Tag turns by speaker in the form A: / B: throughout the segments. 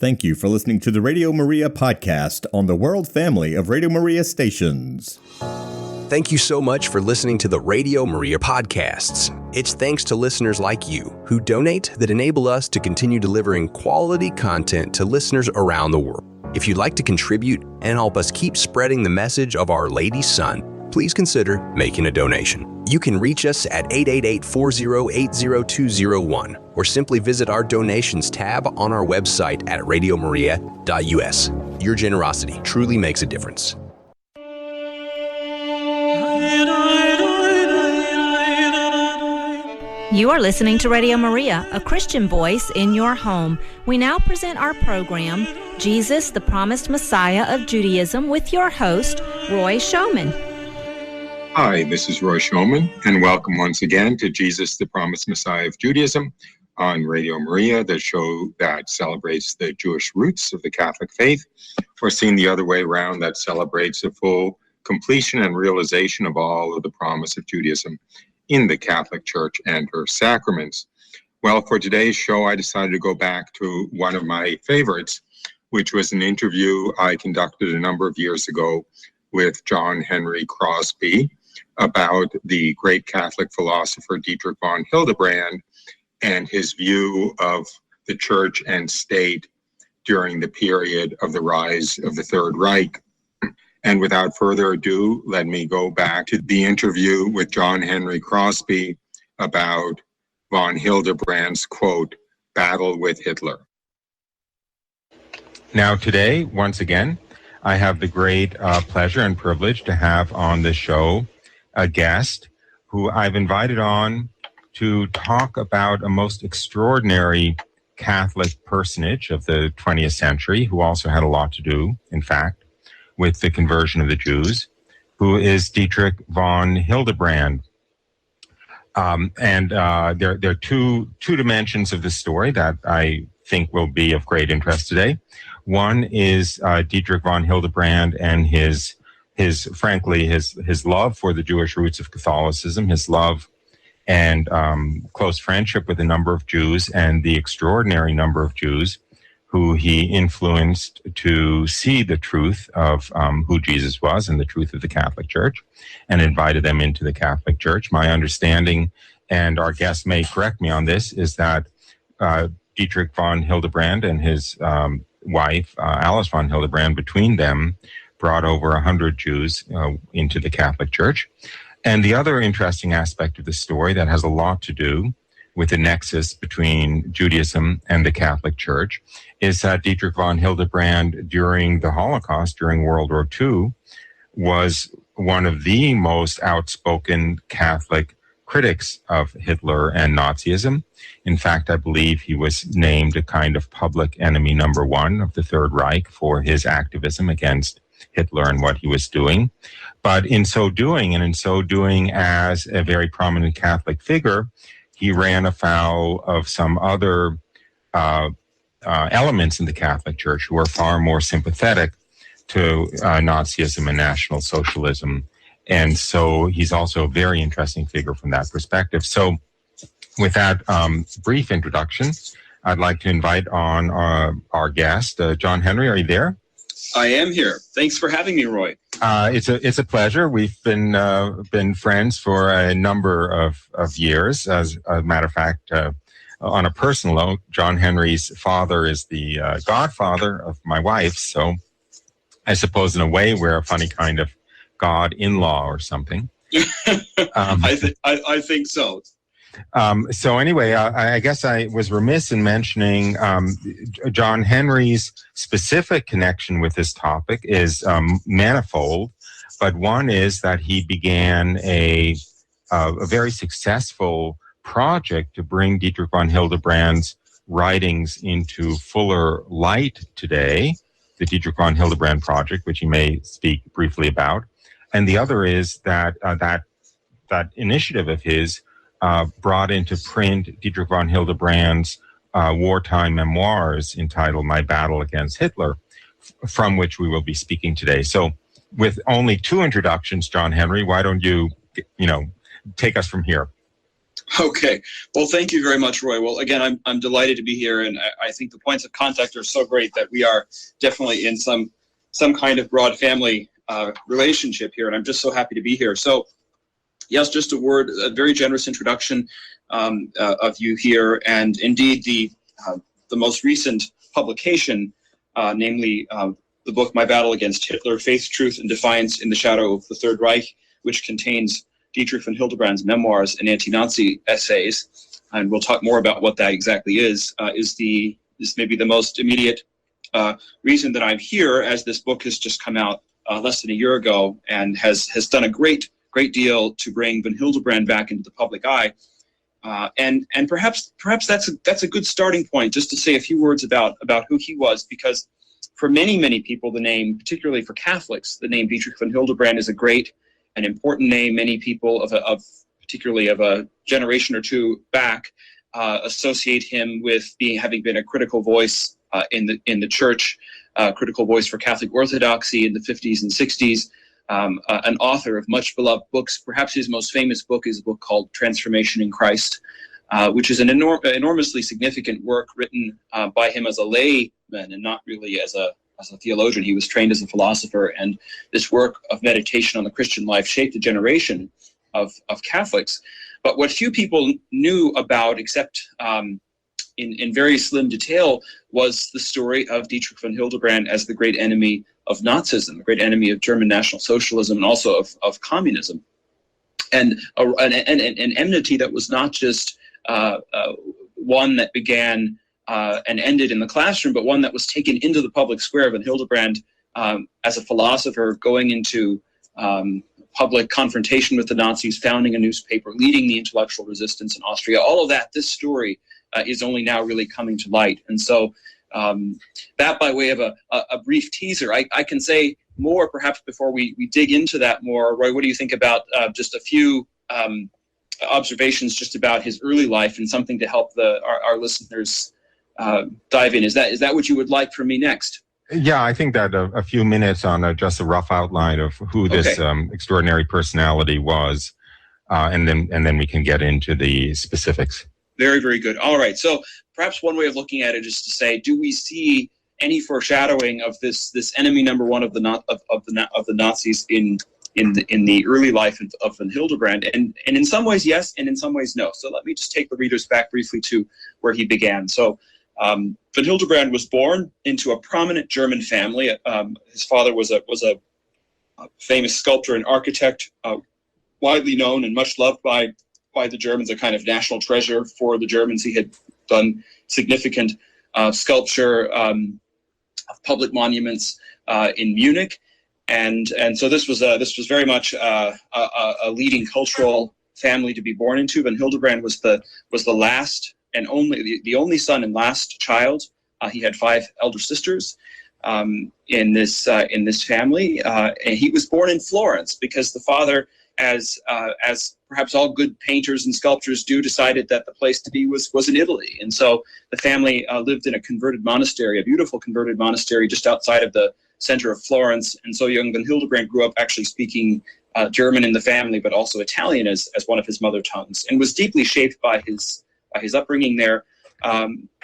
A: Thank you for listening to the Radio Maria podcast on the world family of Radio Maria stations.
B: Thank you so much for listening to the Radio Maria podcasts. It's thanks to listeners like you who donate that enable us to continue delivering quality content to listeners around the world. If you'd like to contribute and help us keep spreading the message of Our Lady's Son, please consider making a donation. You can reach us at 888-408-0201 or simply visit our donations tab on our website at radiomaria.us. Your generosity truly makes a difference.
C: You are listening to Radio Maria, a Christian voice in your home. We now present our program, Jesus, the Promised Messiah of Judaism, with your host, Roy Schoeman.
D: Hi, this is Roy Schoeman, and welcome once again to Jesus, the Promised Messiah of Judaism on Radio Maria, the show that celebrates the Jewish roots of the Catholic faith, or seen the other way around, that celebrates the full completion and realization of all of the promise of Judaism in the Catholic Church and her sacraments. Well, for today's show, I decided to go back to one of my favorites, which was an interview I conducted a number of years ago with John Henry Crosby about the great Catholic philosopher Dietrich von Hildebrand and his view of the Church and state during the period of the rise of the Third Reich. And without further ado, let me go back to the interview with John Henry Crosby about von Hildebrand's, quote, battle with Hitler.
E: Now today, once again, I have the great pleasure and privilege to have on the show a guest who I've invited on to talk about a most extraordinary Catholic personage of the 20th century, who also had a lot to do, in fact, with the conversion of the Jews, who is Dietrich von Hildebrand. There are two dimensions of the story that I think will be of great interest today. One is Dietrich von Hildebrand and his love for the Jewish roots of Catholicism, his love and close friendship with a number of Jews, and the extraordinary number of Jews who he influenced to see the truth of who Jesus was and the truth of the Catholic Church, and invited them into the Catholic Church. My understanding, and our guest may correct me on this, is that Dietrich von Hildebrand and his wife, Alice von Hildebrand, between them, brought over 100 Jews into the Catholic Church. And the other interesting aspect of the story that has a lot to do with the nexus between Judaism and the Catholic Church is that Dietrich von Hildebrand, during the Holocaust, during World War II, was one of the most outspoken Catholic critics of Hitler and Nazism. In fact, I believe he was named a kind of public enemy number one of the Third Reich for his activism against Hitler and what he was doing. But in so doing, and in so doing as a very prominent Catholic figure, he ran afoul of some other elements in the Catholic Church who are far more sympathetic to Nazism and National Socialism. And so he's also a very interesting figure from that perspective. So with that brief introduction, I'd like to invite on our guest. John Henry, are you there?
F: I am here. Thanks for having me, Roy.
E: It's a pleasure. We've been friends for a number of years. As a matter of fact, on a personal note, John Henry's father is the godfather of my wife. So I suppose in a way we're a funny kind of god-in-law or something.
F: I think so.
E: So anyway, I guess I was remiss in mentioning John Henry's specific connection with this topic is manifold, but one is that he began a very successful project to bring Dietrich von Hildebrand's writings into fuller light today, the Dietrich von Hildebrand Project, which he may speak briefly about. And the other is that that initiative of his brought into print Dietrich von Hildebrand's wartime memoirs entitled My Battle Against Hitler, from which we will be speaking today. So with only two introductions, John Henry, why don't you take us from here?
F: Okay. Well, thank you very much, Roy. Well, again, I'm delighted to be here, and I think the points of contact are so great that we are definitely in some kind of broad family relationship here, and I'm just so happy to be here. So, yes, just a very generous introduction of you here, and indeed the most recent publication, namely the book My Battle Against Hitler, Faith, Truth, and Defiance in the Shadow of the Third Reich, which contains Dietrich von Hildebrand's memoirs and anti-Nazi essays, and we'll talk more about what that exactly is maybe the most immediate reason that I'm here, as this book has just come out less than a year ago and has done a great deal to bring von Hildebrand back into the public eye. And perhaps that's a good starting point, just to say a few words about who he was, because for many people, the name, particularly for Catholics, the name Dietrich von Hildebrand is a great and important name. Many people particularly of a generation or two back associate him with having been a critical voice in the church, critical voice for Catholic orthodoxy in the 50s and 60s. An author of much beloved books. Perhaps his most famous book is a book called Transformation in Christ, which is an enormously significant work written by him as a layman and not really as a theologian. He was trained as a philosopher, and this work of meditation on the Christian life shaped a generation of Catholics. But what few people knew about, except in very slim detail, was the story of Dietrich von Hildebrand as the great enemy of Nazism, the great enemy of German National Socialism, and also of communism, and an enmity that was not just one that began and ended in the classroom, but one that was taken into the public square. Von Hildebrand, as a philosopher, going into public confrontation with the Nazis, founding a newspaper, leading the intellectual resistance in Austria, all of that, this story is only now really coming to light. And so that, by way of a brief teaser, I can say more perhaps before we dig into that more. Roy, what do you think about just a few observations just about his early life and something to help our listeners dive in? Is that what you would like from me next?
E: Yeah, I think that a few minutes on just a rough outline of who this extraordinary personality was, and then we can get into the specifics.
F: Very, very good. All right. So perhaps one way of looking at it is to say, do we see any foreshadowing of this enemy number one of the Nazis in the early life of von Hildebrand? And in some ways, yes, and in some ways, no. So let me just take the readers back briefly to where he began. So von Hildebrand was born into a prominent German family. His father was a famous sculptor and architect, widely known and much loved by the Germans, a kind of national treasure for the Germans. He had done significant sculpture of public monuments in Munich, and so this was very much a leading cultural family to be born into. Von Hildebrand was the last and the only son and last child. He had 5 elder sisters in this family, and he was born in Florence because the father, as perhaps all good painters and sculptors do, decided that the place to be was in Italy. And so the family lived in a converted monastery, a beautiful converted monastery just outside of the center of Florence. And so young von Hildebrand grew up actually speaking German in the family, but also Italian as one of his mother tongues, and was deeply shaped by his upbringing there.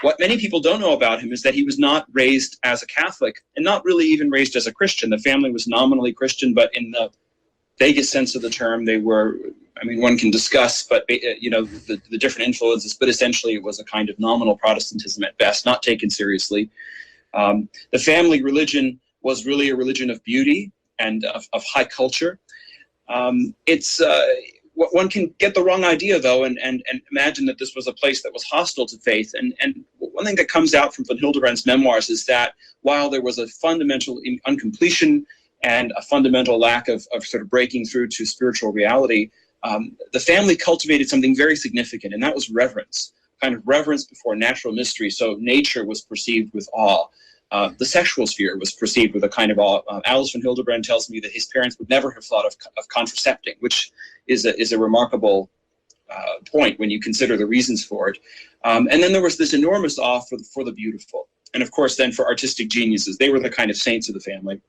F: What many people don't know about him is that he was not raised as a Catholic, and not really even raised as a Christian. The family was nominally Christian, but in the vaguest sense of the term, they were, one can discuss, but the different influences, but essentially it was a kind of nominal Protestantism at best, not taken seriously. The family religion was really a religion of beauty and of high culture. One can get the wrong idea, though, and imagine that this was a place that was hostile to faith. And one thing that comes out from von Hildebrand's memoirs is that while there was a fundamental uncompletion and a fundamental lack of sort of breaking through to spiritual reality, the family cultivated something very significant, and that was reverence, kind of reverence before natural mystery. So nature was perceived with awe. The sexual sphere was perceived with a kind of awe. Alice von Hildebrand tells me that his parents would never have thought of contracepting, which is a remarkable point when you consider the reasons for it. And then there was this enormous awe for the beautiful. And of course, then for artistic geniuses. They were the kind of saints of the family.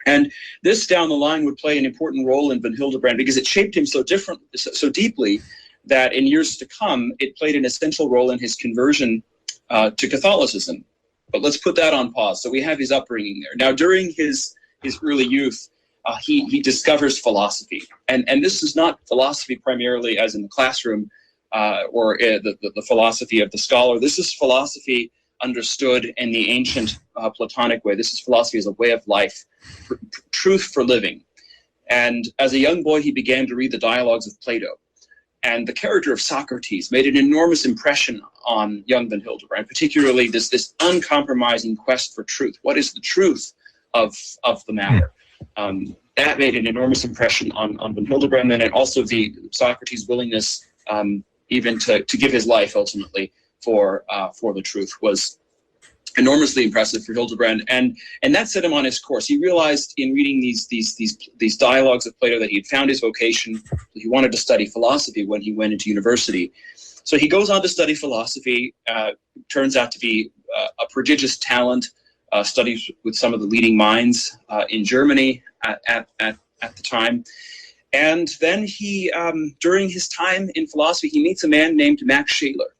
F: And this down the line would play an important role in von Hildebrand because it shaped him so deeply that in years to come, it played an essential role in his conversion to Catholicism. But let's put that on pause. So we have his upbringing there. Now, during his early youth, he discovers philosophy. And this is not philosophy primarily as in the classroom or the philosophy of the scholar. This is philosophy understood in the ancient Platonic way. This is philosophy as a way of life, truth for living. And as a young boy, he began to read the dialogues of Plato. And the character of Socrates made an enormous impression on young Van Hildebrand, particularly this uncompromising quest for truth. What is the truth of the matter? That made an enormous impression on Van Hildebrand, and also the Socrates' willingness even to give his life ultimately for the truth was enormously impressive for Hildebrand, and that set him on his course. He realized in reading these dialogues of Plato that he had found his vocation. He wanted to study philosophy when he went into university. So he goes on to study philosophy, turns out to be a prodigious talent, studies with some of the leading minds in Germany at the time. And then he, during his time in philosophy, he meets a man named Max Scheler.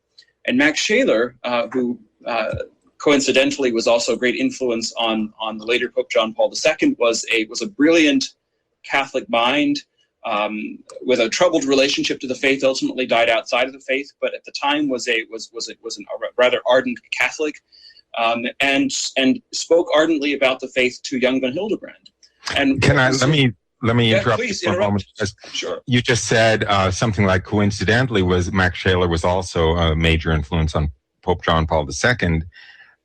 F: And Max Scheler, who coincidentally was also a great influence on the later Pope John Paul II, was a brilliant Catholic mind with a troubled relationship to the faith. Ultimately died outside of the faith, but at the time was a rather ardent Catholic, and spoke ardently about the faith to young Van Hildebrand. And
E: let me interrupt
F: please
E: you for a moment.
F: Sure.
E: You just said something like coincidentally was Max Scheler was also a major influence on Pope John Paul II.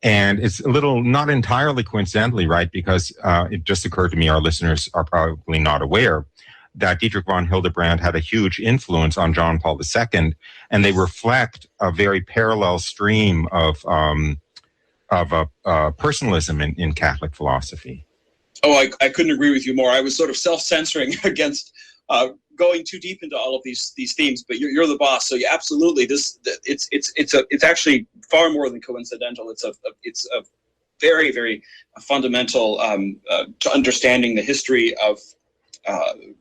E: And it's a little, not entirely coincidentally, right? Because it just occurred to me, our listeners are probably not aware that Dietrich von Hildebrand had a huge influence on John Paul II, and they reflect a very parallel stream of personalism in Catholic philosophy.
F: Oh, I couldn't agree with you more. I was sort of self-censoring against going too deep into all of these themes, but you're the boss, so yeah, absolutely. It's actually far more than coincidental. It's a very, very fundamental to understanding the history of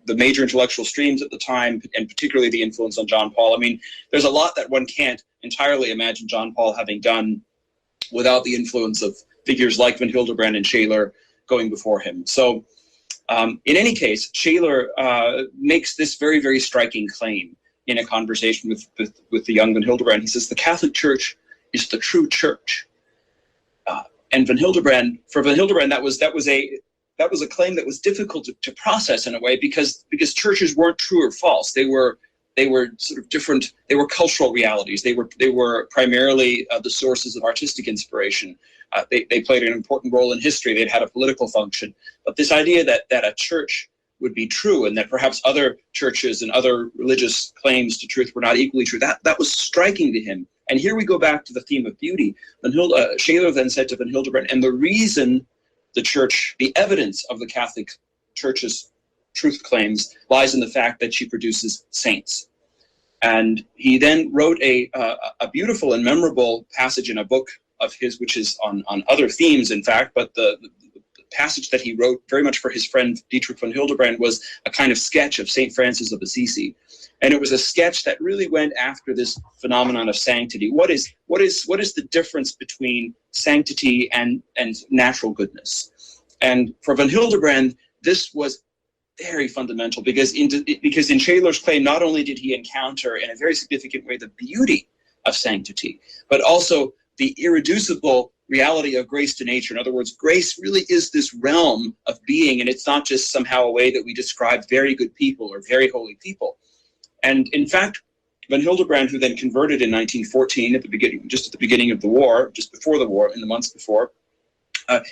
F: the major intellectual streams at the time, and particularly the influence on John Paul. I mean, there's a lot that one can't entirely imagine John Paul having done without the influence of figures like Van Hildebrand and Scheler going before him. So in any case, Scheler makes this very, very striking claim in a conversation with the young Van Hildebrand. He says, the Catholic Church is the true church. And for Van Hildebrand, that was a claim that was difficult to process in a way, because churches weren't true or false. They were sort of different. They were cultural realities. They were primarily the sources of artistic inspiration. They played an important role in history. They'd had a political function. But this idea that a church would be true, and that perhaps other churches and other religious claims to truth were not equally true, that was striking to him. And here we go back to the theme of beauty. Scheler then said to Van Hildebrand, and the reason the evidence of the Catholic Church's truth claims lies in the fact that she produces saints. And he then wrote a beautiful and memorable passage in a book of his, which is on other themes, in fact, but the passage that he wrote very much for his friend Dietrich von Hildebrand was a kind of sketch of St. Francis of Assisi. And it was a sketch that really went after this phenomenon of sanctity. What is the difference between sanctity and natural goodness? And for von Hildebrand, this was very fundamental, because in Scheler's claim, not only did he encounter in a very significant way the beauty of sanctity, but also the irreducible reality of grace to nature. In other words, grace really is this realm of being, and it's not just somehow a way that we describe very good people or very holy people. And in fact, Van Hildebrand, who then converted in 1914 just at the beginning of the war, just before the war, in the months before,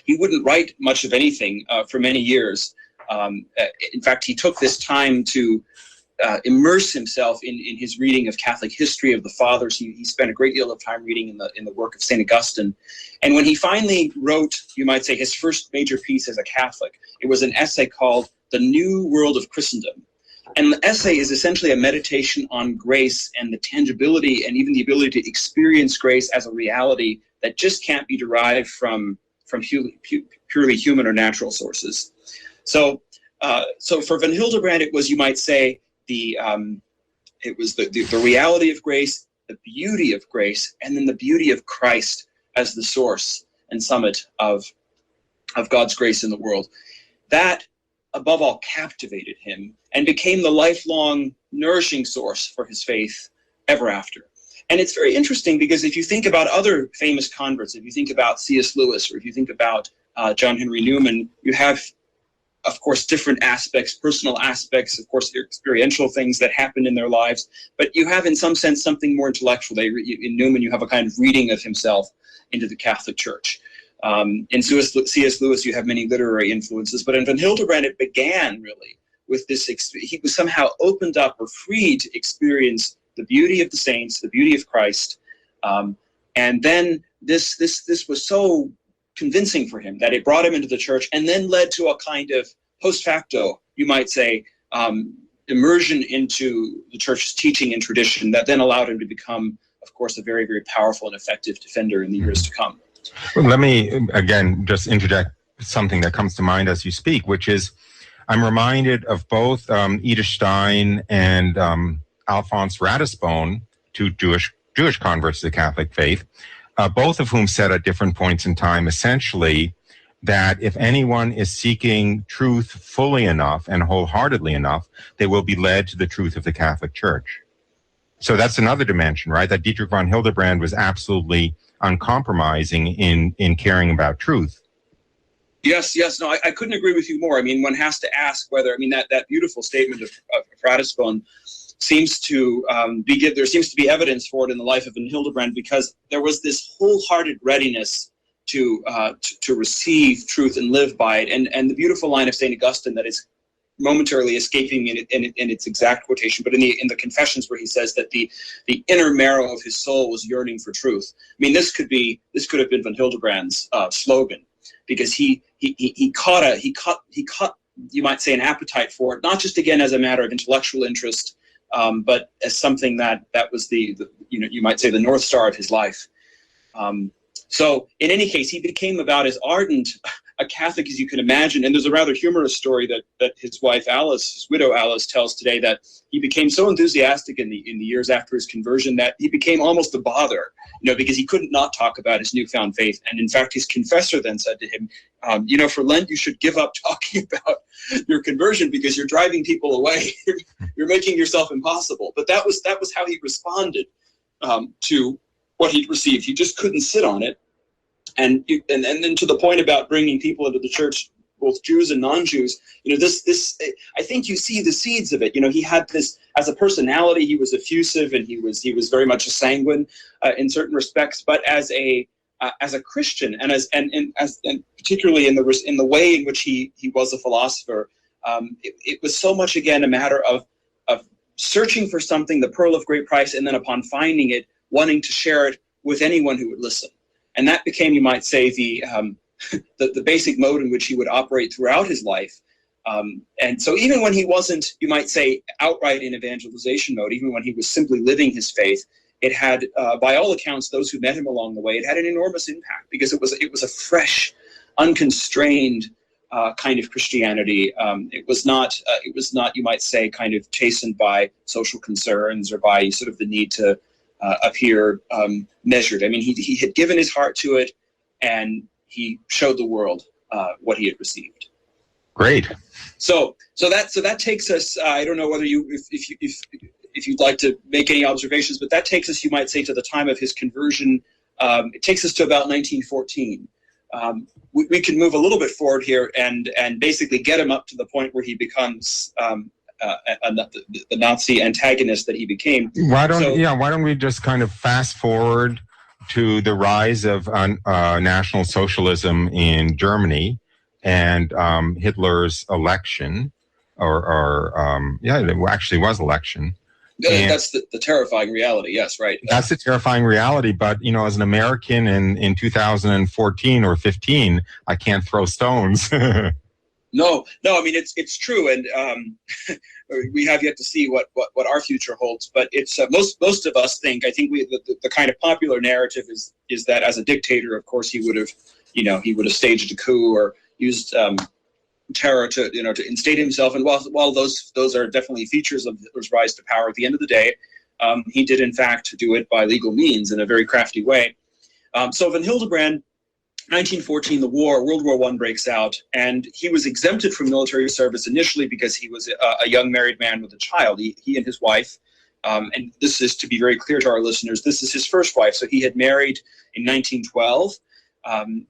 F: he wouldn't write much of anything for many years. In fact, he took this time to immerse himself in his reading of Catholic history of the fathers. He spent a great deal of time reading in the work of St. Augustine. And when he finally wrote, you might say, his first major piece as a Catholic, it was an essay called The New World of Christendom. And the essay is essentially a meditation on grace and the tangibility and even the ability to experience grace as a reality that just can't be derived from purely human or natural sources. So for Van Hildebrand, it was, you might say, the It was the reality of grace, the beauty of grace, and then the beauty of Christ as the source and summit of God's grace in the world. That, above all, captivated him and became the lifelong nourishing source for his faith ever after. And it's very interesting because if you think about other famous converts, if you think about C.S. Lewis, or if you think about John Henry Newman, you have, of course, different aspects, personal aspects, of course, experiential things that happened in their lives. But you have, in some sense, something more intellectual. In Newman, you have a kind of reading of himself into the Catholic Church. In C.S. Lewis, you have many literary influences. But in Van Hildebrand, it began, really, with this. He was somehow opened up or free to experience the beauty of the saints, the beauty of Christ. And then this was so convincing for him that it brought him into the church and then led to a kind of post facto, you might say, immersion into the church's teaching and tradition that then allowed him to become, of course, a very, very powerful and effective defender in the years to come.
E: Well, let me, again, just interject something that comes to mind as you speak, which is I'm reminded of both Edith Stein and Alphonse Ratisbonne, two Jewish converts to the Catholic faith, both of whom said at different points in time, essentially, that if anyone is seeking truth fully enough and wholeheartedly enough, they will be led to the truth of the Catholic Church. So that's another dimension, right? That Dietrich von Hildebrand was absolutely uncompromising in caring about truth.
F: Yes. No, I couldn't agree with you more. I mean, one has to ask whether, that beautiful statement of Ratisbonne seems to there seems to be evidence for it in the life of Van Hildebrand, because there was this wholehearted readiness to receive truth and live by it. And the beautiful line of St. Augustine that is momentarily escaping me in its exact quotation, but in the Confessions, where he says that the inner marrow of his soul was yearning for truth. This could have been Van Hildebrand's slogan, because he caught you might say an appetite for it, not just again as a matter of intellectual interest, but as something that was you might say the North Star of his life. So in any case, he became about as ardent a Catholic as you can imagine. And there's a rather humorous story that his wife Alice, his widow Alice, tells today, that he became so enthusiastic in the years after his conversion that he became almost a bother, because he couldn't not talk about his newfound faith. And in fact, his confessor then said to him, for Lent, you should give up talking about your conversion because you're driving people away. You're making yourself impossible. But that was how he responded to what he'd received. He just couldn't sit on it. And then to the point about bringing people into the church, both Jews and non-Jews, this I think you see the seeds of it. He had this as a personality. He was effusive, and he was very much a sanguine in certain respects. But as a Christian, and particularly in the way in which he was a philosopher, it was so much again a matter of searching for something, the pearl of great price, and then upon finding it, wanting to share it with anyone who would listen. And that became, you might say, the basic mode in which he would operate throughout his life. And so even when he wasn't, you might say, outright in evangelization mode, even when he was simply living his faith, it had, by all accounts, those who met him along the way, it had an enormous impact, because it was a fresh, unconstrained kind of Christianity. It was not, you might say, kind of chastened by social concerns or by sort of the need to appear measured. He had given his heart to it, and he showed the world what he had received.
E: Great.
F: So that takes us. I don't know whether if you'd like to make any observations, but that takes us, you might say, to the time of his conversion. It takes us to about 1914. We can move a little bit forward here and basically get him up to the point where he becomes the Nazi antagonist that he became.
E: Why don't we just kind of fast forward to the rise of National Socialism in Germany and Hitler's election, it actually was election.
F: That's the terrifying reality. Yes, right.
E: That's the terrifying reality. But, as an American in 2014 or 15, I can't throw stones.
F: No. It's true, and we have yet to see what our future holds. But it's most of us think. I think the kind of popular narrative is that as a dictator, of course, he would have staged a coup or used terror to instate himself. And while those are definitely features of Hitler's rise to power, at the end of the day, he did in fact do it by legal means in a very crafty way. So von Hildebrand, 1914, World War I breaks out, and he was exempted from military service initially because he was a young married man with a child. He and his wife, and this is to be very clear to our listeners, this is his first wife. So he had married in 1912,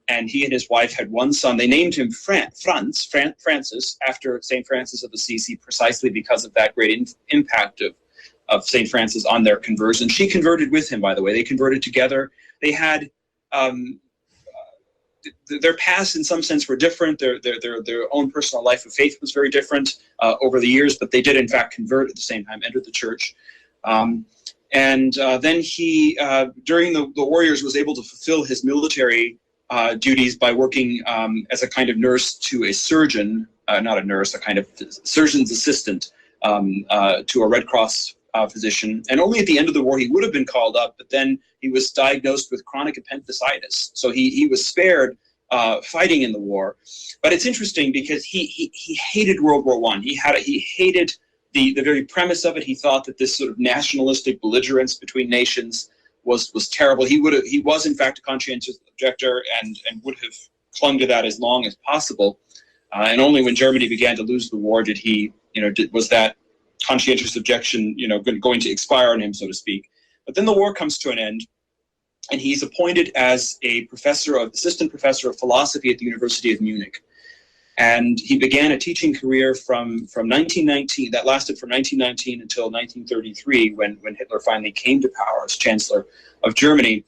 F: and he and his wife had one son. They named him Francis, after St. Francis of Assisi, precisely because of that great impact of St. Francis on their conversion. She converted with him, by the way. They converted together. They had their pasts in some sense were different. Their own personal life of faith was very different over the years, but they did in fact convert at the same time, entered the church. Then he, during the war years, was able to fulfill his military duties by working as a kind of nurse to a surgeon, not a nurse, a kind of surgeon's assistant to a Red Cross physician. And only at the end of the war he would have been called up, but then he was diagnosed with chronic appendicitis. So he was spared fighting in the war. But it's interesting because he hated World War I. He hated the very premise of it. He thought that this sort of nationalistic belligerence between nations was terrible. He was in fact a conscientious objector and would have clung to that as long as possible. And only when Germany began to lose the war did he, was that conscientious objection, going to expire on him, so to speak. But then the war comes to an end, and he's appointed as assistant professor of philosophy at the University of Munich. And he began a teaching career from 1919, that lasted from 1919 until 1933, when Hitler finally came to power as Chancellor of Germany.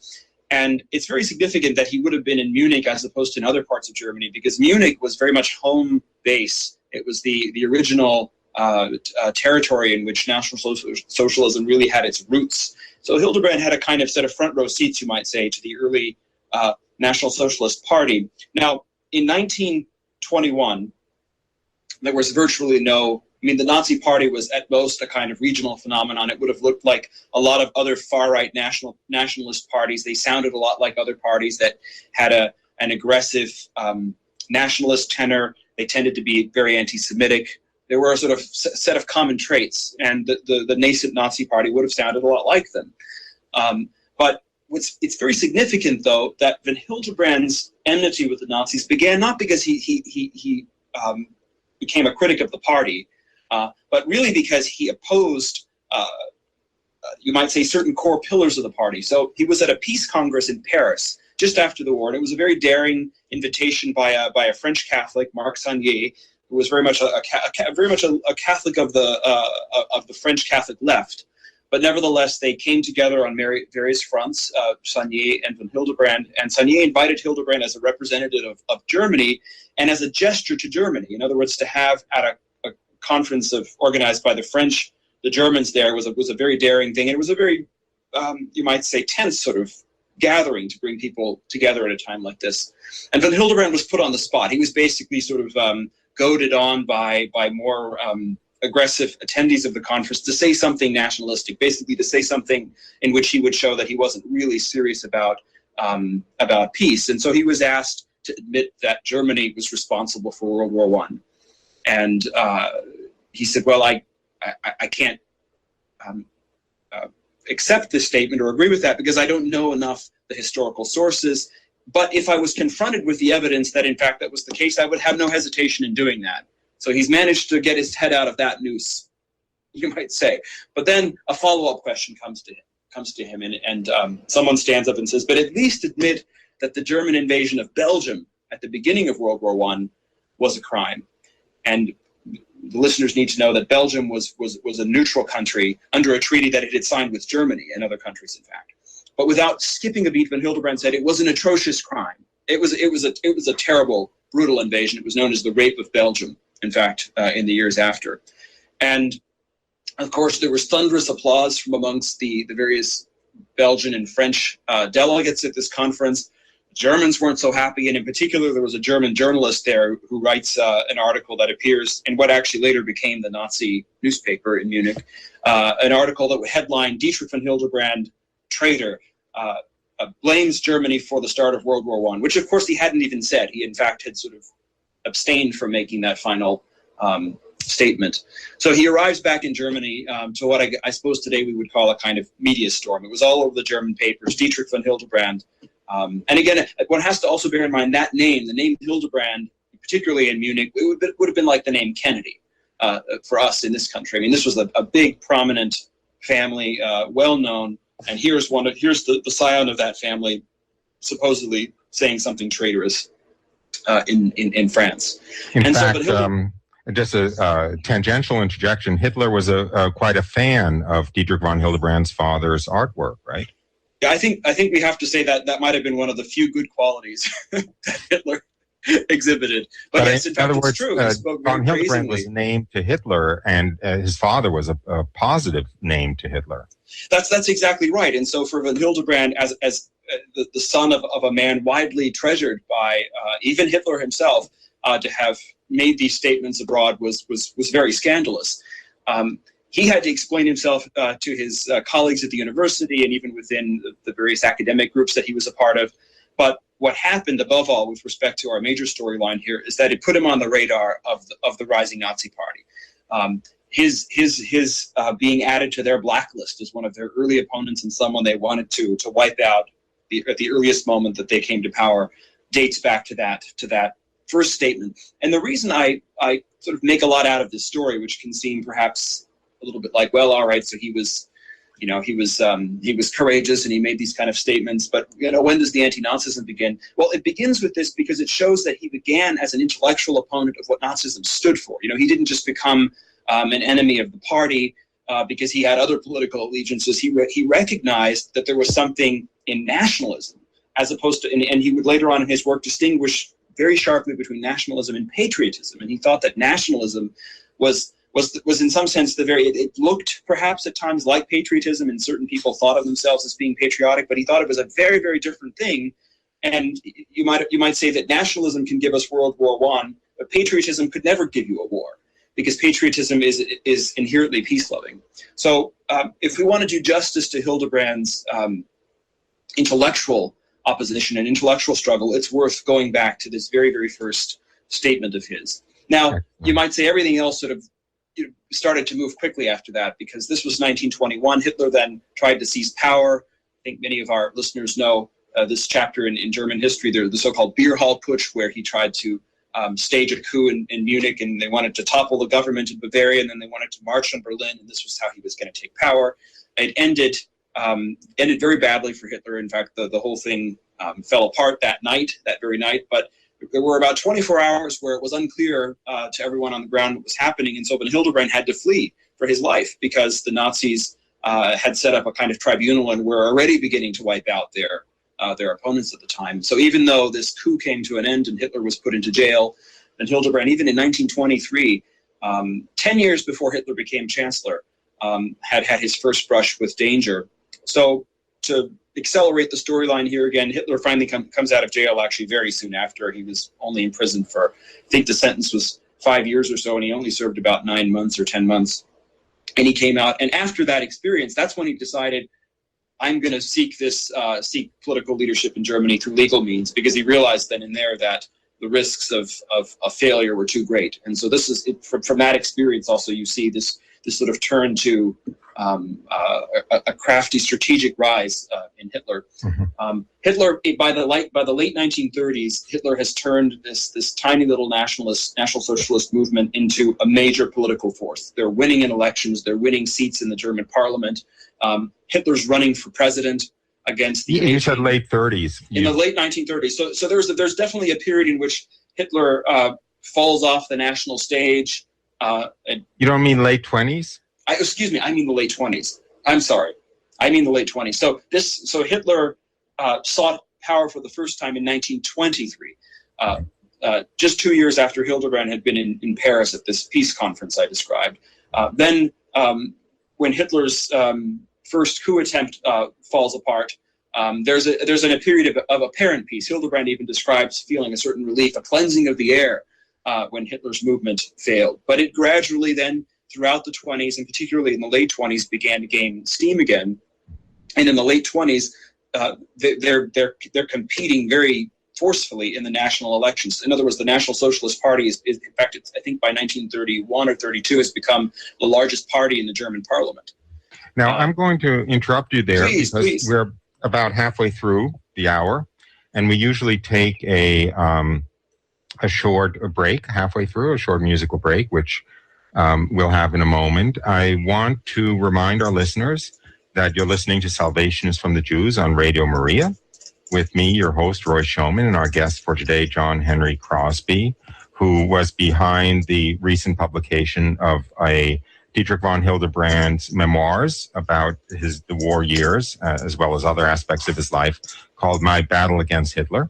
F: And it's very significant that he would have been in Munich as opposed to in other parts of Germany, because Munich was very much home base. It was the original territory in which National Socialism really had its roots. So Hildebrand had a kind of set of front row seats, you might say, to the early National Socialist Party. Now, in 1921, there was virtually the Nazi Party was at most a kind of regional phenomenon. It would have looked like a lot of other far-right nationalist parties. They sounded a lot like other parties that had an aggressive nationalist tenor. They tended to be very anti-Semitic. There were a sort of set of common traits, and the nascent Nazi Party would have sounded a lot like them. But it's very significant, though, that von Hildebrand's enmity with the Nazis began not because he became a critic of the party, but really because he opposed, you might say, certain core pillars of the party. So he was at a peace congress in Paris just after the war, and it was a very daring invitation by a French Catholic, Marc Sangnier, who was very much a Catholic of the French Catholic left. But nevertheless, they came together on various fronts, Sangnier and von Hildebrand. And Sangnier invited Hildebrand as a representative of Germany and as a gesture to Germany. In other words, to have at a conference organized by the French, the Germans there was a very daring thing. And it was a very, you might say, tense sort of gathering to bring people together at a time like this. And von Hildebrand was put on the spot. He was basically sort of goaded on by more aggressive attendees of the conference to say something nationalistic, basically to say something in which he would show that he wasn't really serious about peace. And so he was asked to admit that Germany was responsible for World War I. And he said, well, I can't accept this statement or agree with that because I don't know enough the historical sources. But if I was confronted with the evidence that in fact that was the case, I would have no hesitation in doing that. So he's managed to get his head out of that noose, you might say. But then a follow-up question comes to him, and someone stands up and says, but at least admit that the German invasion of Belgium at the beginning of World War I was a crime. And the listeners need to know that Belgium was a neutral country under a treaty that it had signed with Germany and other countries, in fact. But without skipping a beat, von Hildebrand said it was an atrocious crime. It was a terrible, brutal invasion. It was known as the Rape of Belgium, in fact, in the years after. And of course, there was thunderous applause from amongst the various Belgian and French delegates at this conference. Germans weren't so happy, and in particular, there was a German journalist there who writes an article that appears in what actually later became the Nazi newspaper in Munich, an article that would headline Dietrich von Hildebrand, traitor, blames Germany for the start of World War I, which of course he hadn't even said. He in fact had sort of abstained from making that final statement. So he arrives back in Germany to what I suppose today we would call a kind of media storm. It was all over the German papers, Dietrich von Hildebrand. And again, one has to also bear in mind that name, the name Hildebrand, particularly in Munich, it would have been like the name Kennedy for us in this country. I mean, this was a big, prominent family, well-known, and here's the scion of that family supposedly saying something traitorous in France.
E: In fact, just a tangential interjection, Hitler was quite a fan of Dietrich von Hildebrand's father's artwork, right?
F: Yeah, I think we have to say that might have been one of the few good qualities that Hitler exhibited. But yes, in fact, it's true. He spoke very
E: von Hildebrand
F: praisingly.
E: was named to Hitler, and his father was a positive name to Hitler.
F: That's exactly right. And so for von Hildebrand, as the son of a man widely treasured by even Hitler himself, to have made these statements abroad was very scandalous. He had to explain himself to his colleagues at the university and even within the various academic groups that he was a part of. But what happened, above all, with respect to our major storyline here, is that it put him on the radar of the rising Nazi Party. His being added to their blacklist as one of their early opponents and someone they wanted to wipe out at the earliest moment that they came to power dates back to that first statement. And the reason I sort of make a lot out of this story, which can seem perhaps a little bit like, well, all right, so he was courageous and he made these kind of statements, but when does the anti-Nazism begin? Well, it begins with this because it shows that he began as an intellectual opponent of what Nazism stood for. He didn't just become an enemy of the party because he had other political allegiances. He recognized that there was something in nationalism, as opposed to, and he would later on in his work distinguish very sharply between nationalism and patriotism. And he thought that nationalism was in some sense it looked perhaps at times like patriotism, and certain people thought of themselves as being patriotic, but he thought it was a very, very different thing. And you might say that nationalism can give us World War I, but patriotism could never give you a war, because patriotism is inherently peace-loving. So if we want to do justice to Hildebrand's intellectual opposition and intellectual struggle, it's worth going back to this very, very first statement of his. Now, you might say everything else sort of started to move quickly after that, because this was 1921. Hitler then tried to seize power. I think many of our listeners know this chapter in German history, the so-called Beer Hall Putsch, where he tried to stage a coup in Munich, and they wanted to topple the government in Bavaria, and then they wanted to march on Berlin, and this was how he was going to take power. It ended very badly for Hitler. In fact, the whole thing fell apart that very night, but there were about 24 hours where it was unclear to everyone on the ground what was happening, and so von Hildebrand had to flee for his life because the Nazis had set up a kind of tribunal and were already beginning to wipe out their opponents at the time. So even though this coup came to an end and Hitler was put into jail, von Hildebrand, even in 1923, 10 years before Hitler became chancellor, had his first brush with danger. So to accelerate the storyline here again, Hitler finally comes out of jail actually very soon after. He was only in prison for, I think the sentence was 5 years or so, and he only served about 9 months or 10 months. And he came out, and after that experience, that's when he decided, I'm going to seek political leadership in Germany through legal means, because he realized then and there that the risks of failure were too great. And so this is from that experience also you see this sort of turn to a crafty strategic rise in Hitler. Mm-hmm. Hitler, by the late 1930s, Hitler has turned this tiny little national socialist movement into a major political force. They're winning in elections. They're winning seats in the German parliament. Hitler's running for president against the...
E: You said late 30s.
F: In the late 1930s. So there's definitely a period in which Hitler falls off the national stage.
E: You don't mean late 20s?
F: I mean the late 20s. I'm sorry. I mean the late 20s. So Hitler sought power for the first time in 1923, just 2 years after Hildebrand had been in Paris at this peace conference I described. Then when Hitler's first coup attempt falls apart, there's a period of apparent peace. Hildebrand even describes feeling a certain relief, a cleansing of the air when Hitler's movement failed. But it gradually then, throughout the 20s, and particularly in the late 20s, began to gain steam again. And in the late 20s, they're competing very forcefully in the national elections. In other words, the National Socialist Party is in fact, I think by 1931 or 32, has become the largest party in the German parliament.
E: Now, I'm going to interrupt you there
F: please.
E: We're about halfway through the hour, and we usually take a short break halfway through, a short musical break, which we'll have in a moment. I want to remind our listeners that you're listening to Salvation is from the Jews on Radio Maria, with me, your host, Roy Schoeman, and our guest for today, John Henry Crosby, who was behind the recent publication of a Dietrich von Hildebrand's memoirs about the war years, as well as other aspects of his life, called My Battle Against Hitler.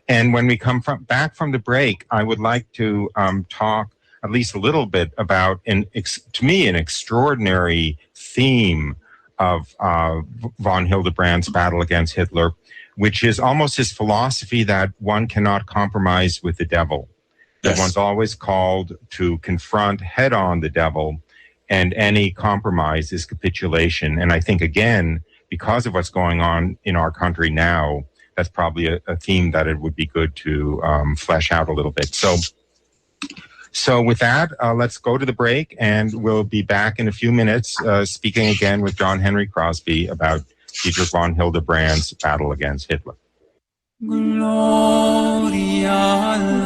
E: And when we come back from the break, I would like to talk at least a little bit about, to me, an extraordinary theme of von Hildebrand's battle against Hitler, which is almost his philosophy that one cannot compromise with the devil. Yes. That one's always called to confront head-on the devil, and any compromise is capitulation. And I think, again, because of what's going on in our country now, that's probably a theme that it would be good to flesh out a little bit. So with that, let's go to the break, and we'll be back in a few minutes speaking again with John Henry Crosby about Dietrich von Hildebrand's battle against Hitler.
G: Gloria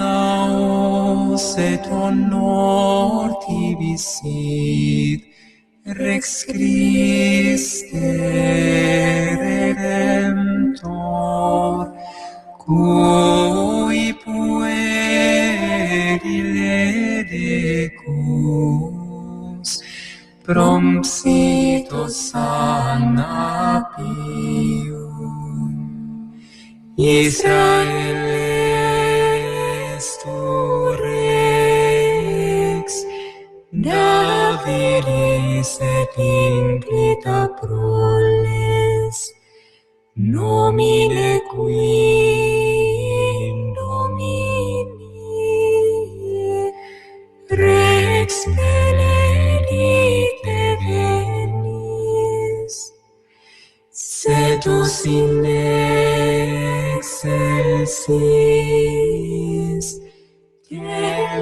G: laus et honor tibi sit, Rex Christe Redemptor, cui puerile decus, prompsito sana pium. Israel est tu rex, Davidis et implita proles, nomine qui Domini, Rex benedicte venis, setus in excelsis, te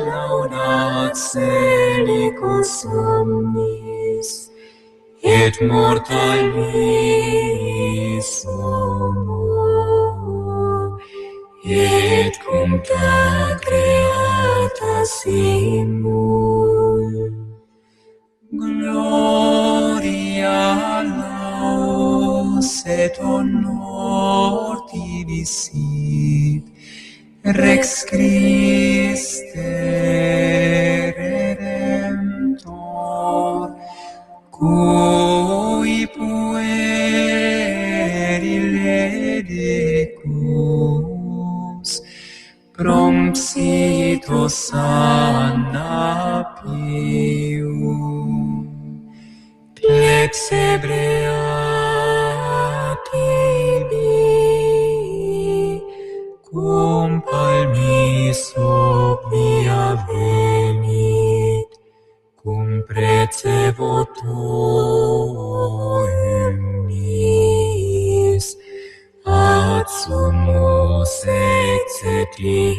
G: laudat celicus omnis, et mortalis homo, et cum ta creata simul. Gloria laus et honor tibi sit, Rex Christe Redemptor, cui puerile decus, prompsito sana pium. Plex hebrea tibi, cum palmis opia venit, cum precevoto hymnis, ad summus exetibi,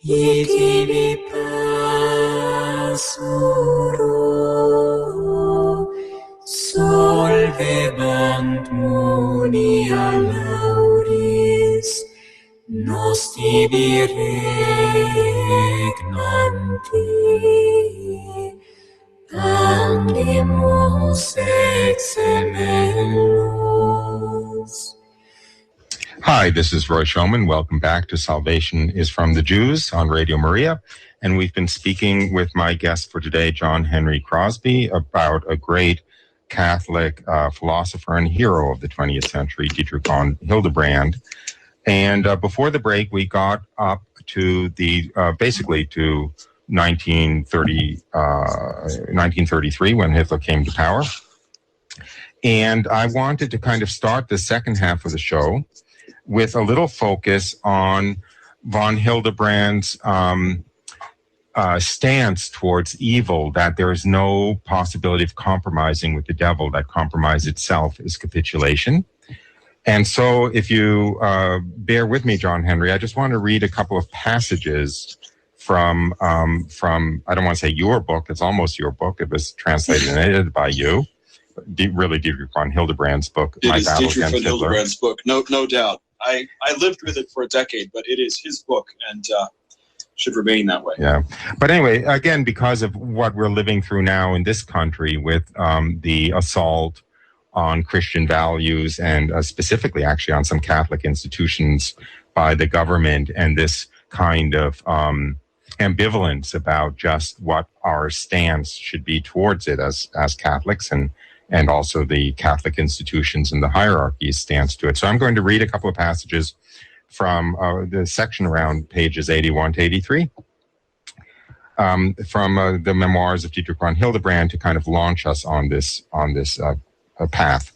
G: itibi pasuro, solvebant munia lauris, nos tibi regnanti, angimus exemelos.
E: Hi, this is Roy Schoeman. Welcome back to Salvation is from the Jews on Radio Maria. And we've been speaking with my guest for today, John Henry Crosby, about a great Catholic philosopher and hero of the 20th century, Dietrich von Hildebrand. And before the break, we got up to the basically to 1933, when Hitler came to power. And I wanted to kind of start the second half of the show with a little focus on von Hildebrand's stance towards evil, that there is no possibility of compromising with the devil, that compromise itself is capitulation. And so if you bear with me, John Henry, I just want to read a couple of passages from I don't want to say your book, it's almost your book. It was translated and edited by you. Really Dietrich von Hildebrand's book,
F: It
E: My
F: is
E: Battle
F: Dietrich
E: Against
F: von
E: Hitler.
F: Hildebrand's book, no doubt. I lived with it for a decade, but it is his book and should remain that way.
E: Yeah. But anyway, again, because of what we're living through now in this country with the assault on Christian values and specifically actually on some Catholic institutions by the government and this kind of ambivalence about just what our stance should be towards it as Catholics and also the Catholic institutions and the hierarchy's stance to it. So I'm going to read a couple of passages from the section around pages 81 to 83 from the memoirs of Dietrich von Hildebrand to kind of launch us on this path.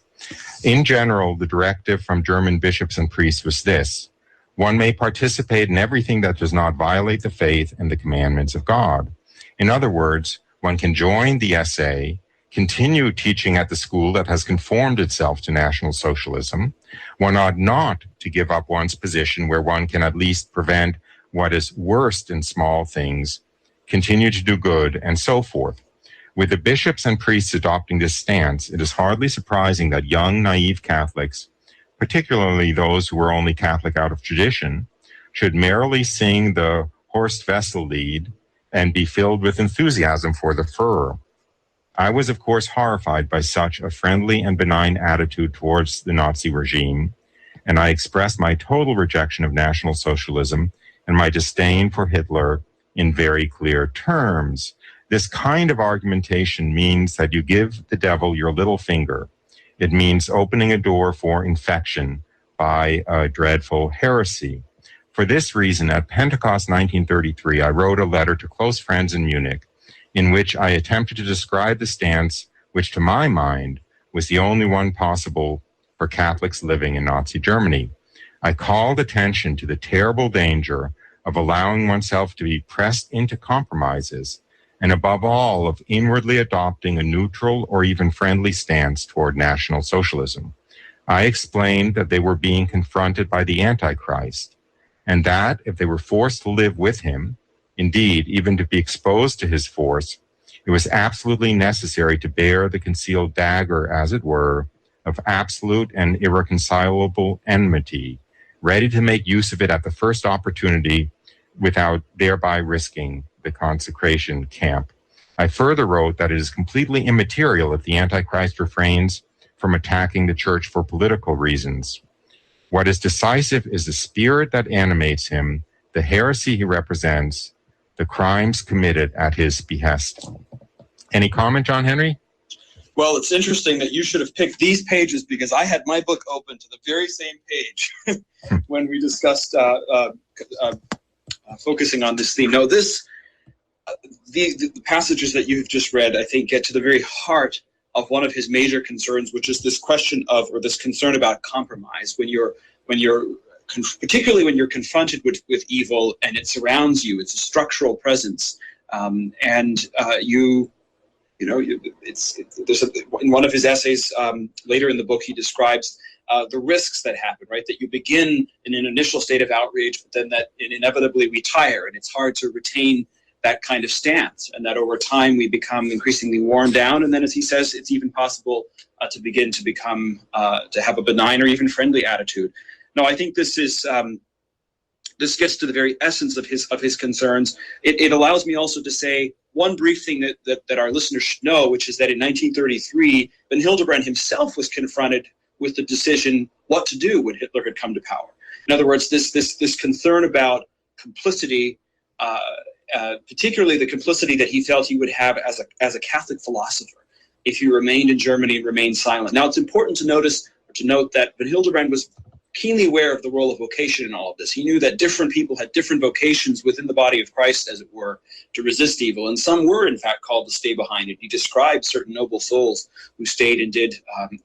E: In general, the directive from German bishops and priests was this: one may participate in everything that does not violate the faith and the commandments of God. In other words, one can join the SA, continue teaching at the school that has conformed itself to National Socialism. One ought not to give up one's position where one can at least prevent what is worst in small things, continue to do good, and so forth. With the bishops and priests adopting this stance, it is hardly surprising that young, naive Catholics, particularly those who are only Catholic out of tradition, should merrily sing the Horst Wessel Lied and be filled with enthusiasm for the Führer. I was, of course, horrified by such a friendly and benign attitude towards the Nazi regime, and I expressed my total rejection of National Socialism and my disdain for Hitler in very clear terms. This kind of argumentation means that you give the devil your little finger. It means opening a door for infection by a dreadful heresy. For this reason, at Pentecost 1933, I wrote a letter to close friends in Munich in which I attempted to describe the stance which, to my mind, was the only one possible for Catholics living in Nazi Germany. I called attention to the terrible danger of allowing oneself to be pressed into compromises, and above all, of inwardly adopting a neutral or even friendly stance toward National Socialism. I explained that they were being confronted by the Antichrist, and that if they were forced to live with him, indeed, even to be exposed to his force, it was absolutely necessary to bear the concealed dagger, as it were, of absolute and irreconcilable enmity, ready to make use of it at the first opportunity without thereby risking the consecration camp. I further wrote that it is completely immaterial if the Antichrist refrains from attacking the church for political reasons. What is decisive is the spirit that animates him, the heresy he represents, the crimes committed at his behest. Any comment, John Henry?
F: Well, it's interesting that you should have picked these pages because I had my book open to the very same page when we discussed focusing on this theme. No, the passages that you've just read, I think, get to the very heart of one of his major concerns, which is this question of, or this concern about compromise. Particularly when you're confronted with evil and it surrounds you, it's a structural presence, in one of his essays later in the book, he describes the risks that happen, right? That you begin in an initial state of outrage, but then that inevitably we tire, and it's hard to retain that kind of stance, and that over time we become increasingly worn down, and then, as he says, it's even possible to begin to become to have a benign or even friendly attitude. No, I think this is this gets to the very essence of his concerns. It allows me also to say one brief thing that our listeners should know, which is that in 1933, von Hildebrand himself was confronted with the decision what to do when Hitler had come to power. In other words, this concern about complicity, particularly the complicity that he felt he would have as a Catholic philosopher if he remained in Germany and remained silent. Now, it's important to note that von Hildebrand was keenly aware of the role of vocation in all of this. He knew that different people had different vocations within the body of Christ, as it were, to resist evil, and some were, in fact, called to stay behind it. He described certain noble souls who stayed and did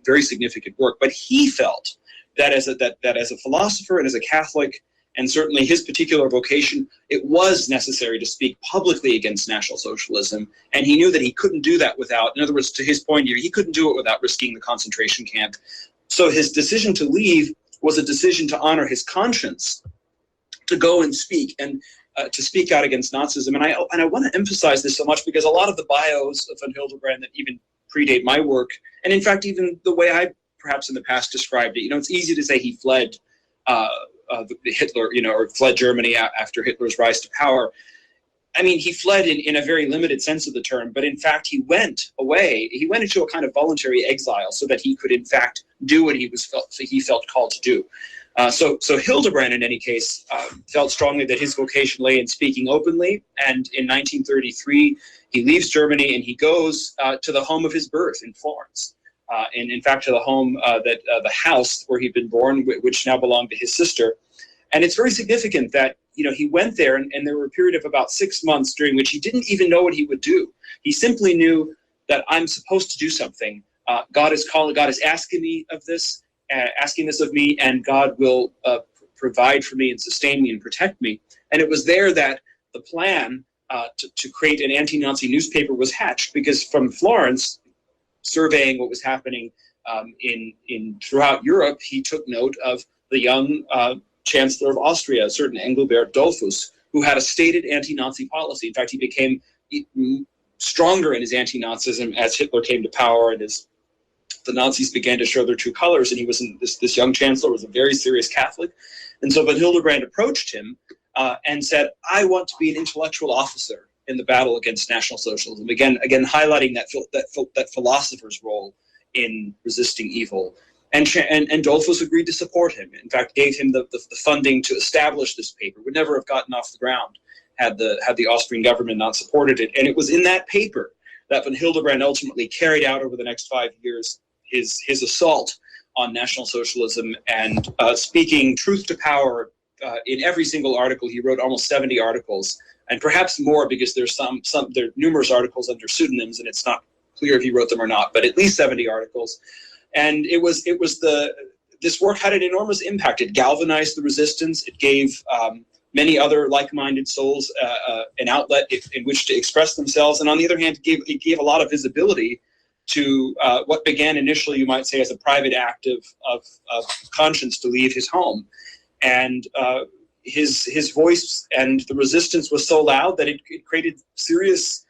F: very significant work, but he felt that as a philosopher and as a Catholic, and certainly his particular vocation, it was necessary to speak publicly against National Socialism, and he knew that he couldn't do that without, in other words, to his point here, he couldn't do it without risking the concentration camp. So his decision to leave was a decision to honor his conscience, to go and speak, and to speak out against Nazism. And I want to emphasize this so much because a lot of the bios of von Hildebrand that even predate my work, and in fact even the way I perhaps in the past described it, it's easy to say he fled Hitler, or fled Germany after Hitler's rise to power. I mean, he fled in a very limited sense of the term, but in fact he went away. He went into a kind of voluntary exile so that he could in fact do what he felt called to do. So Hildebrand, in any case, felt strongly that his vocation lay in speaking openly. And in 1933, he leaves Germany and he goes to the home of his birth in Florence. And in fact, to the home the house where he'd been born, which now belonged to his sister. And it's very significant that, he went there and there were a period of about 6 months during which he didn't even know what he would do. He simply knew that I'm supposed to do something. God is asking me of this. Asking this of me, and God will provide for me and sustain me and protect me. And it was there that the plan to create an anti-Nazi newspaper was hatched, because from Florence, surveying what was happening in throughout Europe, he took note of the young Chancellor of Austria, a certain Engelbert Dollfuss, who had a stated anti-Nazi policy. In fact, he became stronger in his anti-Nazism as Hitler came to power and as the Nazis began to show their true colors. And he was this young chancellor was a very serious Catholic. And so von Hildebrand approached him and said, I want to be an intellectual officer in the battle against National Socialism. Again, highlighting that philosopher's role in resisting evil. And Dollfuss agreed to support him. In fact, gave him the funding to establish this paper. Would never have gotten off the ground had the Austrian government not supported it. And it was in that paper that von Hildebrand ultimately carried out over the next 5 years his assault on National Socialism and speaking truth to power in every single article. He wrote almost 70 articles, and perhaps more because there are numerous articles under pseudonyms, and it's not clear if he wrote them or not, but at least 70 articles. And this work had an enormous impact. It galvanized the resistance. It gave many other like-minded souls an outlet in which to express themselves. And on the other hand, it gave a lot of visibility to what began initially, you might say, as a private act of conscience to leave his home. And his voice and the resistance was so loud that it created serious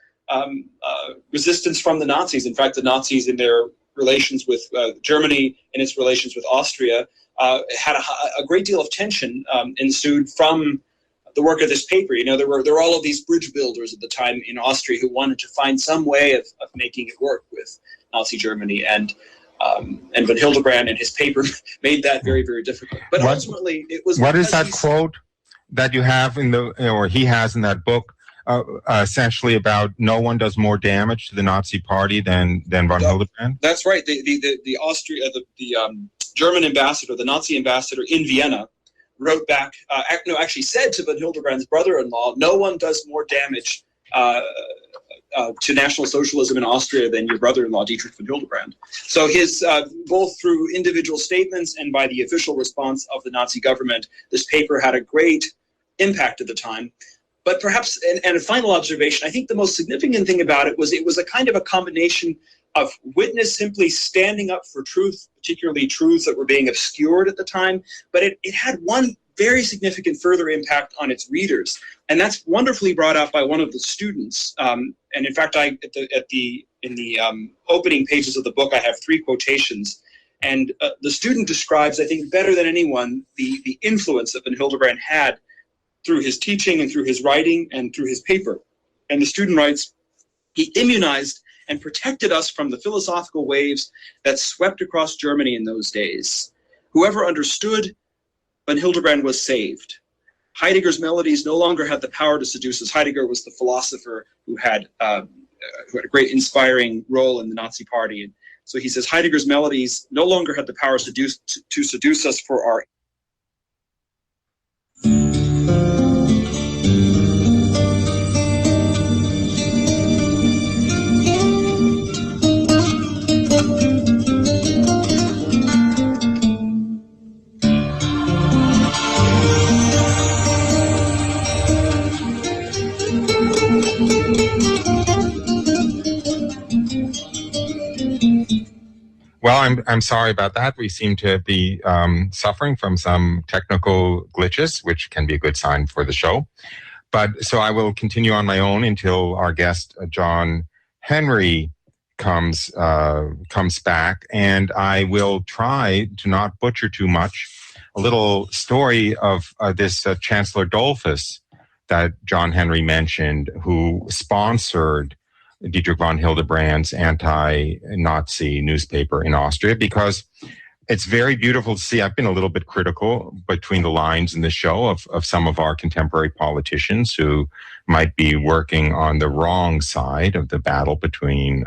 F: resistance from the Nazis. In fact, the Nazis in their relations with Germany and its relations with Austria had a great deal of tension ensued from the work of this paper. There were all of these bridge builders at the time in Austria who wanted to find some way of making it work with Nazi Germany, and von Hildebrand and his paper made that very, very difficult. But ultimately, it was.
E: What is that quote that you have or he has in that book, essentially about no one does more damage to the Nazi Party than von Hildebrand?
F: That's right. The German ambassador, the Nazi ambassador in Vienna, wrote back, actually said to von Hildebrand's brother-in-law, no one does more damage to National Socialism in Austria than your brother-in-law, Dietrich von Hildebrand. So his, both through individual statements and by the official response of the Nazi government, this paper had a great impact at the time. But perhaps, and a final observation, I think the most significant thing about it was a kind of a combination of witness simply standing up for truth, particularly truths that were being obscured at the time, but it had one very significant further impact on its readers. And that's wonderfully brought out by one of the students. And in fact, in the opening pages of the book, I have 3 quotations. And the student describes, I think, better than anyone, the influence that von Hildebrand had through his teaching and through his writing and through his paper. And the student writes, he immunized and protected us from the philosophical waves that swept across Germany in those days. Whoever understood von Hildebrand was saved. Heidegger's melodies no longer had the power to seduce us. Heidegger was the philosopher who had a great inspiring role in the Nazi Party. And so he says, Heidegger's melodies no longer had the power to seduce us for our
E: Well, I'm sorry about that. We seem to be suffering from some technical glitches, which can be a good sign for the show. But so I will continue on my own until our guest, John Henry, comes back, and I will try to not butcher too much. A little story of this Chancellor Dollfuss that John Henry mentioned, who sponsored Dietrich von Hildebrand's anti-Nazi newspaper in Austria, because it's very beautiful to see. I've been a little bit critical between the lines in the show of some of our contemporary politicians who might be working on the wrong side of the battle between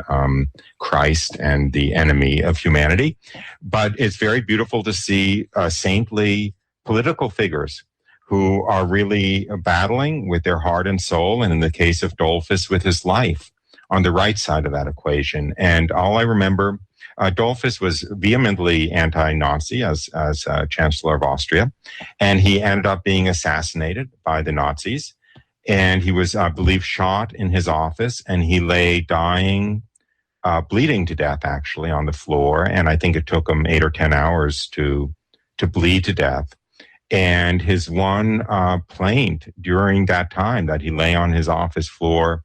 E: Christ and the enemy of humanity. But it's very beautiful to see saintly political figures who are really battling with their heart and soul, and in the case of Dollfuss, with his life, on the right side of that equation. And all I remember, Dollfuss was vehemently anti-Nazi as Chancellor of Austria, and he ended up being assassinated by the Nazis. And he was, I believe, shot in his office, and he lay dying, bleeding to death, actually, on the floor. And I think it took him 8 or 10 hours to bleed to death. And his one plaint during that time that he lay on his office floor,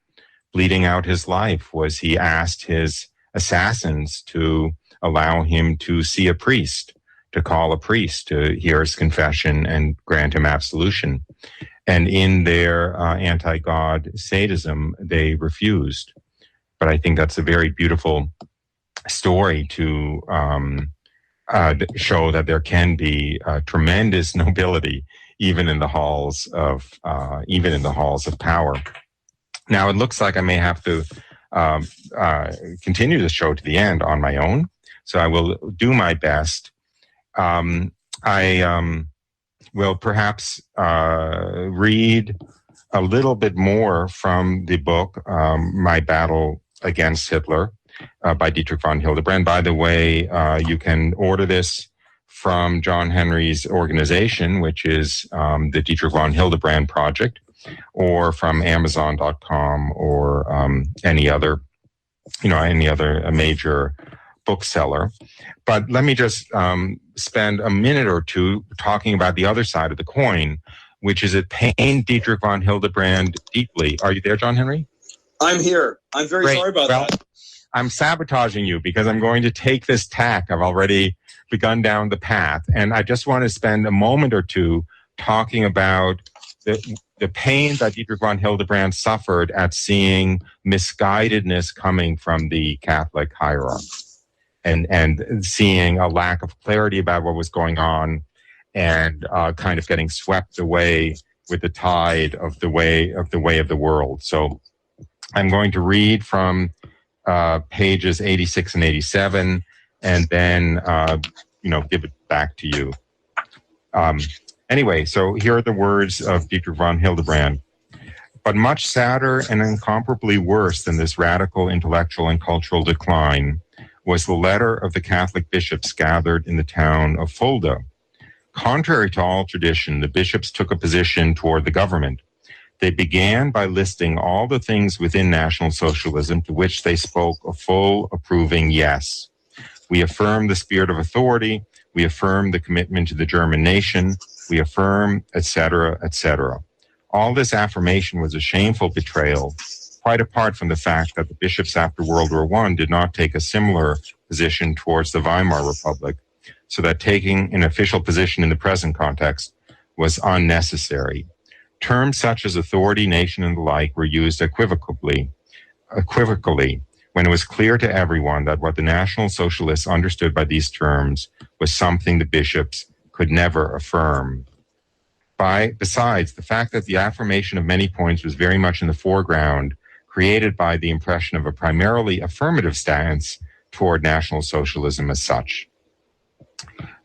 E: bleeding out his life, was he asked his assassins to allow him to see a priest, to call a priest to hear his confession and grant him absolution. And in their anti-God sadism, they refused. But I think that's a very beautiful story to show that there can be tremendous nobility even in the halls of power. Now, it looks like I may have to continue the show to the end on my own, so I will do my best. I will perhaps read a little bit more from the book, My Battle Against Hitler, by Dietrich von Hildebrand. By the way, you can order this from John Henry's organization, which is the Dietrich von Hildebrand Project, or from Amazon.com or any other major bookseller. But let me just spend a minute or two talking about the other side of the coin, which is it pained Dietrich von Hildebrand deeply. Are you there, John Henry?
F: I'm here. I'm very sorry about that.
E: I'm sabotaging you because I'm going to take this tack. I've already begun down the path. And I just want to spend a moment or two talking about the pain that Dietrich von Hildebrand suffered at seeing misguidedness coming from the Catholic hierarchy, and seeing a lack of clarity about what was going on, and kind of getting swept away with the tide of the way of the world. So I'm going to read from pages 86 and 87, and then give it back to you. Anyway, so here are the words of Dietrich von Hildebrand. But much sadder and incomparably worse than this radical intellectual and cultural decline was the letter of the Catholic bishops gathered in the town of Fulda. Contrary to all tradition, the bishops took a position toward the government. They began by listing all the things within National Socialism to which they spoke a full approving yes. We affirm the spirit of authority. We affirm the commitment to the German nation. We affirm, etc., etc. All this affirmation was a shameful betrayal, quite apart from the fact that the bishops after World War I did not take a similar position towards the Weimar Republic, so that taking an official position in the present context was unnecessary. Terms such as authority, nation, and the like were used equivocally, when it was clear to everyone that what the National Socialists understood by these terms was something the bishops could never affirm. Besides, the fact that the affirmation of many points was very much in the foreground, created by the impression of a primarily affirmative stance toward National Socialism as such.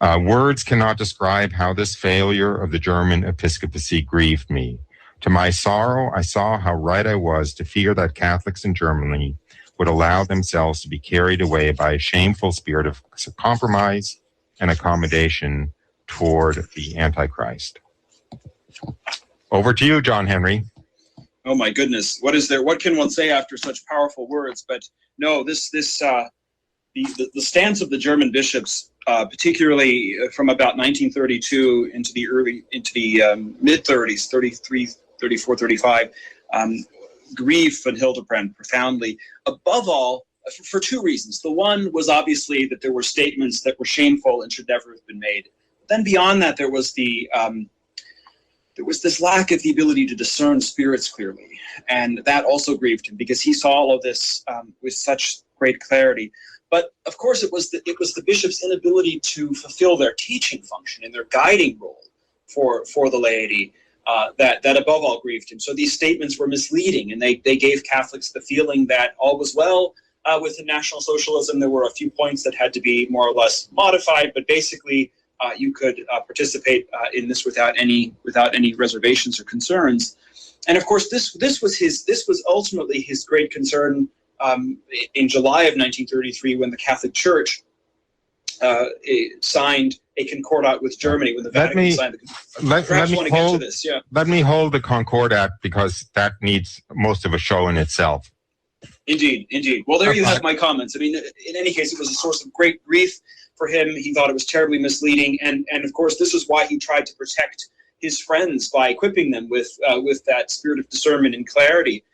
E: Words cannot describe how this failure of the German episcopacy grieved me. To my sorrow, I saw how right I was to fear that Catholics in Germany would allow themselves to be carried away by a shameful spirit of compromise and accommodation toward the Antichrist. Over to you, John Henry.
F: Oh my goodness, what can one say after such powerful words? But no, these the stance of the German bishops, particularly from about 1932 into the mid 30s, 33, 34, 35, grieved von Hildebrand profoundly. Above all, for two reasons. The one was obviously that there were statements that were shameful and should never have been made. Then beyond that, there was this lack of the ability to discern spirits clearly, and that also grieved him because he saw all of this with such great clarity. But of course, it was the bishops' inability to fulfill their teaching function and their guiding role for the laity that above all grieved him. So these statements were misleading, and they gave Catholics the feeling that all was well with the National Socialism. There were a few points that had to be more or less modified, but basically you could participate in this without any reservations or concerns. And of course, this was ultimately his great concern in July of 1933 when the Catholic Church signed a concordat with Germany, when the Vatican signed the concordat.
E: Let me hold the concordat because that needs most of a show in itself.
F: Indeed. Well, there you have my comments. I mean, in any case, it was a source of great grief for him. He thought it was terribly misleading, and of course, this is why he tried to protect his friends by equipping them with that spirit of discernment and clarity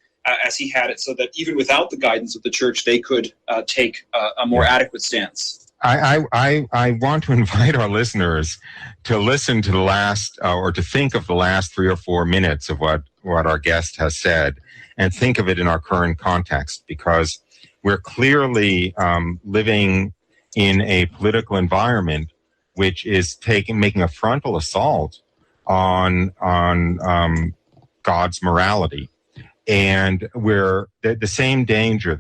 F: as he had it, so that even without the guidance of the Church, they could take a more adequate stance.
E: I want to invite our listeners to listen to the last, or to think of the last 3 or 4 minutes of what our guest has said, and think of it in our current context, because we're clearly living in a political environment which is making a frontal assault on God's morality. And we're the same danger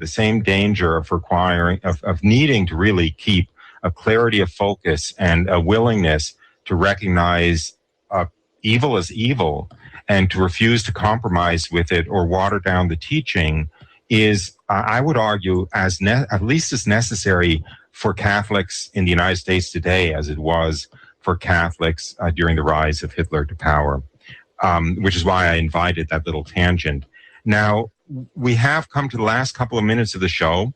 E: of requiring, of needing to really keep a clarity of focus and a willingness to recognize evil as evil and to refuse to compromise with it or water down the teaching is, I would argue, at least as necessary for Catholics in the United States today as it was for Catholics during the rise of Hitler to power, which is why I invited that little tangent. Now, we have come to the last couple of minutes of the show,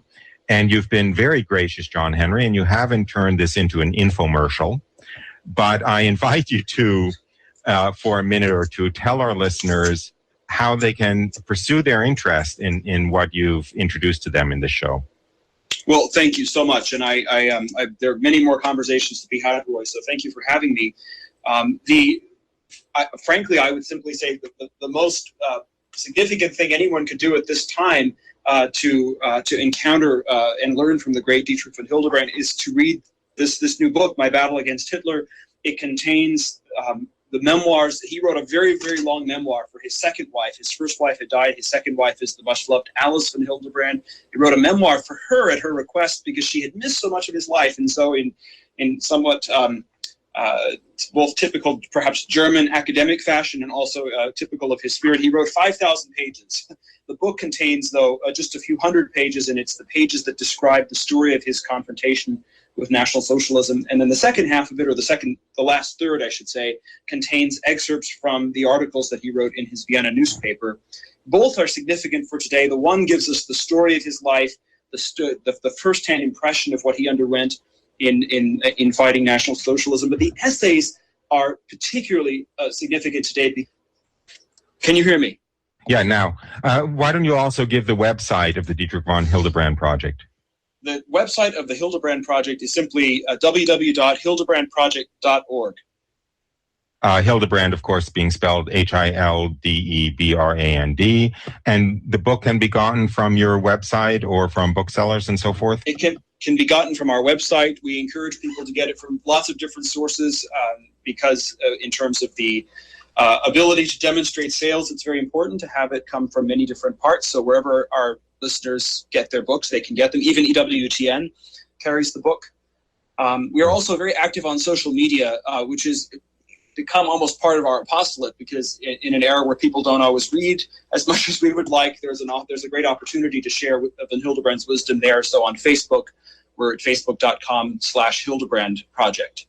E: and you've been very gracious, John Henry, and you haven't turned this into an infomercial. But I invite you to, for a minute or two, tell our listeners how they can pursue their interest in what you've introduced to them in this show.
F: Well, thank you so much. And there are many more conversations to be had, Roy, so thank you for having me. Frankly, I would simply say that the most significant thing anyone could do at this time to encounter and learn from the great Dietrich von Hildebrand is to read this new book, My Battle Against Hitler. It contains the memoirs. He wrote a very, very long memoir for his second wife. His first wife had died. His second wife is the much-loved Alice von Hildebrand. He wrote a memoir for her at her request because she had missed so much of his life. And so in somewhat both typical, perhaps German academic fashion and also typical of his spirit, he wrote 5,000 pages. The book contains, though, just a few hundred pages, and it's the pages that describe the story of his confrontation with National Socialism. And then the second half of it, or the last third, I should say, contains excerpts from the articles that he wrote in his Vienna newspaper. Both are significant for today. The one gives us the story of his life, the first-hand impression of what he underwent in fighting National Socialism. But the essays are particularly significant today. Can you hear me?
E: Yeah, now, why don't you also give the website of the Dietrich von Hildebrand Project?
F: The website of the Hildebrand Project is simply www.hildebrandproject.org.
E: Hildebrand, of course, being spelled Hildebrand. And the book can be gotten from your website or from booksellers and so forth?
F: It can be gotten from our website. We encourage people to get it from lots of different sources because in terms of the ability to demonstrate sales, it's very important to have it come from many different parts. So wherever our listeners get their books, they can get them. Even EWTN carries the book. We are also very active on social media, which has become almost part of our apostolate, because in an era where people don't always read as much as we would like, there's a great opportunity to share von Hildebrand's wisdom there. So on Facebook, we're at facebook.com/Hildebrand Project.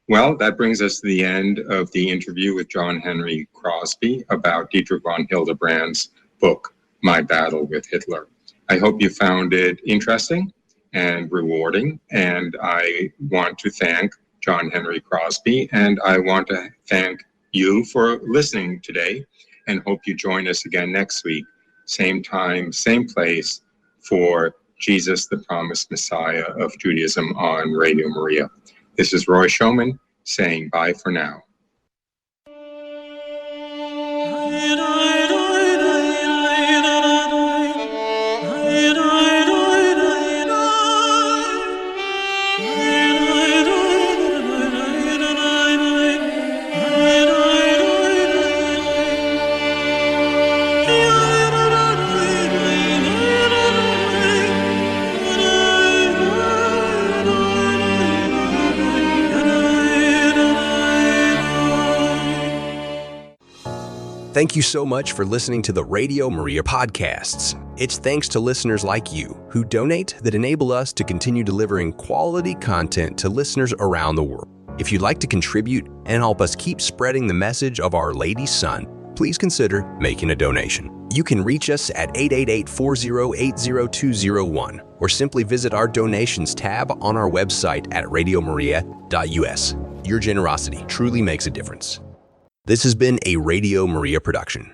D: Well, that brings us to the end of the interview with John Henry Crosby about Dietrich von Hildebrand's book, My Battle with Hitler. I hope you found it interesting and rewarding. And I want to thank John Henry Crosby, and I want to thank you for listening today, and hope you join us again next week, same time, same place, for Jesus, the Promised Messiah of Judaism on Radio Maria. This is Roy Schoeman saying bye for now.
B: Thank you so much for listening to the Radio Maria podcasts. It's thanks to listeners like you who donate that enable us to continue delivering quality content to listeners around the world. If you'd like to contribute and help us keep spreading the message of Our Lady's Son, please consider making a donation. You can reach us at 888-40-80201 or simply visit our donations tab on our website at radiomaria.us. Your generosity truly makes a difference. This has been a Radio Maria production.